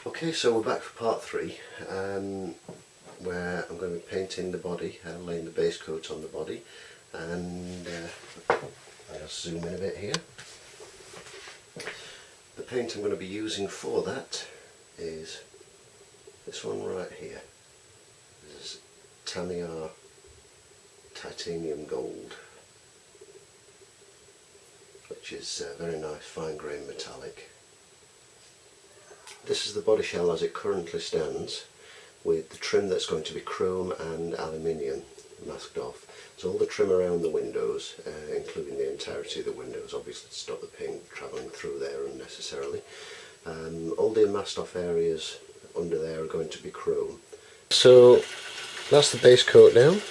Okay, so we're back for part 3, where I'm going to be painting the body, laying the base coat on the body, and I'll just zoom in a bit here. The paint I'm going to be using for that is this one right here. This is Tam Titanium Gold, which is a very nice fine grain metallic. This is the body shell as it currently stands, with the trim that's going to be chrome and aluminium masked off. So all the trim around the windows, including the entirety of the windows, obviously to stop the paint travelling through there unnecessarily. All the masked off areas under there are going to be chrome. So that's the base coat down.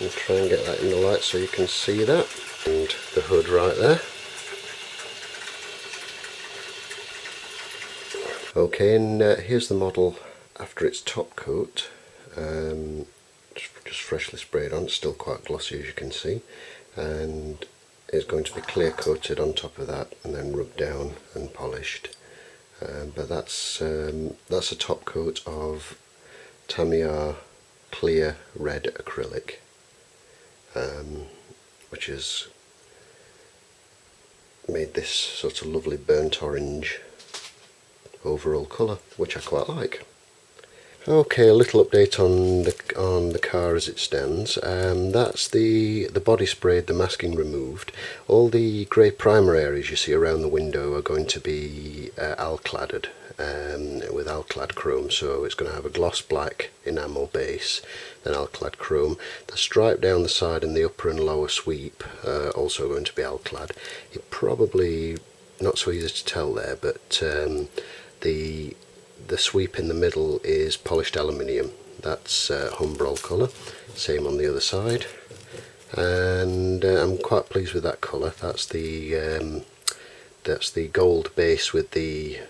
I'll try and get that in the light so you can see that. And the hood right there. Okay, and here's the model after its top coat, just freshly sprayed on. It's still quite glossy, as you can see, and it's going to be clear coated on top of that and then rubbed down and polished. But that's a top coat of Tam Clear Red acrylic, which has made this sort of lovely burnt orange overall colour, which I quite like. Okay, a little update on the car as it stands. That's the body sprayed, the masking removed. All the grey primer areas you see around the window are going to be Alcladded with Alclad chrome, so it's going to have a gloss black enamel base, then Alclad chrome. The stripe down the side and the upper and lower sweep also going to be Alclad. It probably not so easy to tell there, but the sweep in the middle is polished aluminium. That's Humbrol colour. Same on the other side, and I'm quite pleased with that colour. That's the gold base with the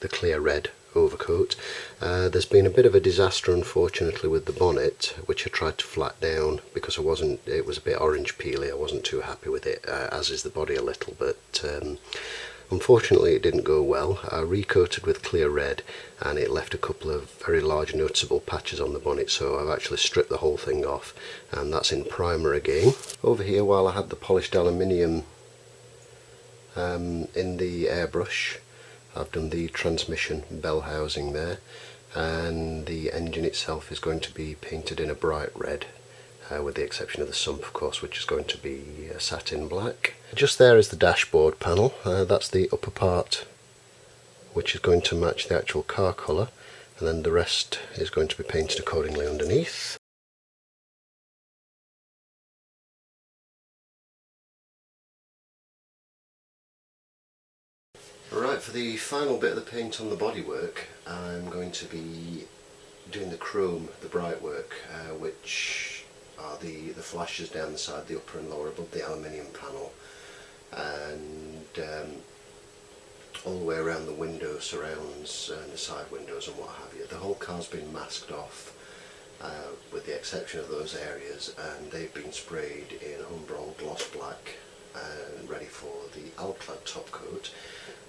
clear red overcoat. There's been a bit of a disaster, unfortunately, with the bonnet, which I tried to flat down because it was a bit orange peely. I wasn't too happy with it, as is the body a little, but unfortunately it didn't go well. I recoated with clear red and it left a couple of very large noticeable patches on the bonnet, so I've actually stripped the whole thing off, and that's in primer again. Over here, while I had the polished aluminium in the airbrush, I've done the transmission bell housing there, and the engine itself is going to be painted in a bright red, with the exception of the sump, of course, which is going to be satin black. Just there is the dashboard panel. That's the upper part, which is going to match the actual car colour, and then the rest is going to be painted accordingly underneath. Right, for the final bit of the paint on the bodywork, I'm going to be doing the chrome, the Brightwork, which are the flashes down the side, the upper and lower above the aluminium panel, and all the way around the window surrounds and the side windows and what have you. The whole car's been masked off, with the exception of those areas, and they've been sprayed in Humbrol gloss black and ready for the Alclad top coat.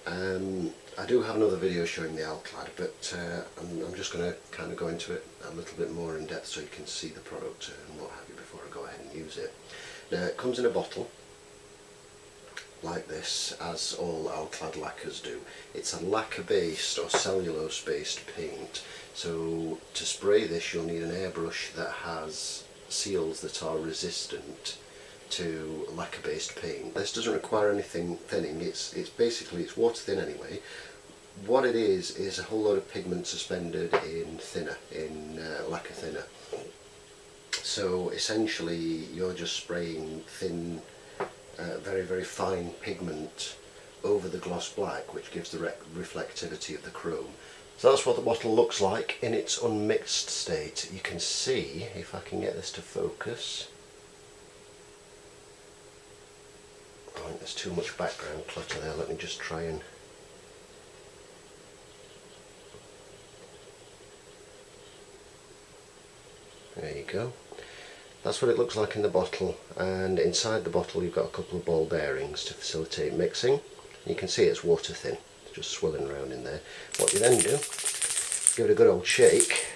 I do have another video showing the Alclad, but I'm just going to kind of go into it a little bit more in depth so you can see the product and what have you before I go ahead and use it. Now, it comes in a bottle like this, as all Alclad lacquers do. It's a lacquer based or cellulose based paint, so to spray this you'll need an airbrush that has seals that are resistant to lacquer based paint. This doesn't require anything thinning, it's water thin anyway. What it is a whole load of pigment suspended in thinner, in lacquer thinner. So essentially you're just spraying thin, very very fine pigment over the gloss black, which gives the reflectivity of the chrome. So that's what the bottle looks like in its unmixed state. You can see, if I can get this to focus, I think there's too much background clutter there. Let me just try and... There you go. That's what it looks like in the bottle, and inside the bottle you've got a couple of ball bearings to facilitate mixing. You can see it's water thin, just swirling around in there. What you then do, give it a good old shake.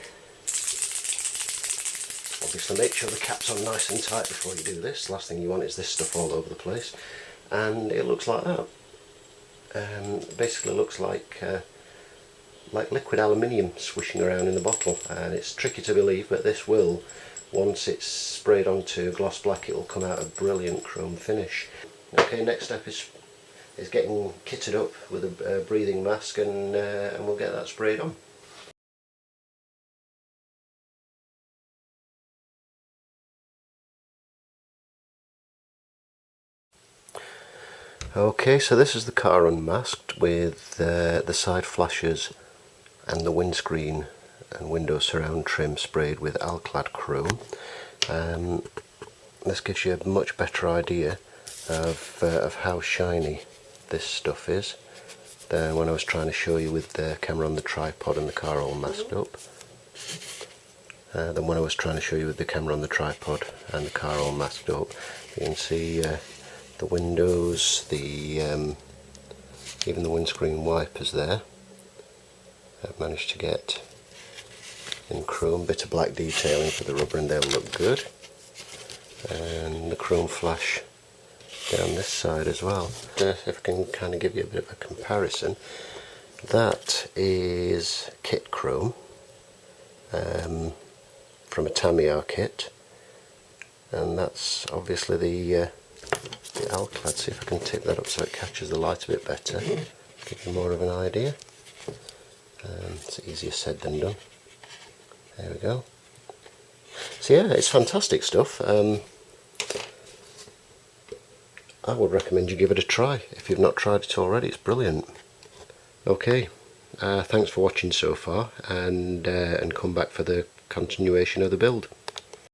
Obviously make sure the cap's on nice and tight before you do this. The last thing you want is this stuff all over the place. And it looks like that. Basically looks like liquid aluminium swishing around in the bottle, and it's tricky to believe, but this will, once it's sprayed onto gloss black, it will come out a brilliant chrome finish. Okay, next step is getting kitted up with a breathing mask, and we'll get that sprayed on. Okay, so this is the car unmasked with the side flashers and the windscreen and window surround trim sprayed with Alclad chrome. This gives you a much better idea of how shiny this stuff is than when I was trying to show you with the camera on the tripod and the car all masked up. You can see the windows, even the windscreen wipers there. I've managed to get in chrome, bit of black detailing for the rubber, and they'll look good. And the chrome flash down this side as well. If I can kind of give you a bit of a comparison, that is kit chrome from a Tam kit, and that's obviously the Alclad. See if I can tip that up so it catches the light a bit better, give you more of an idea. It's easier said than done. There we go. So yeah, it's fantastic stuff. I would recommend you give it a try if you've not tried it already. It's brilliant. Okay, thanks for watching so far, and come back for the continuation of the build.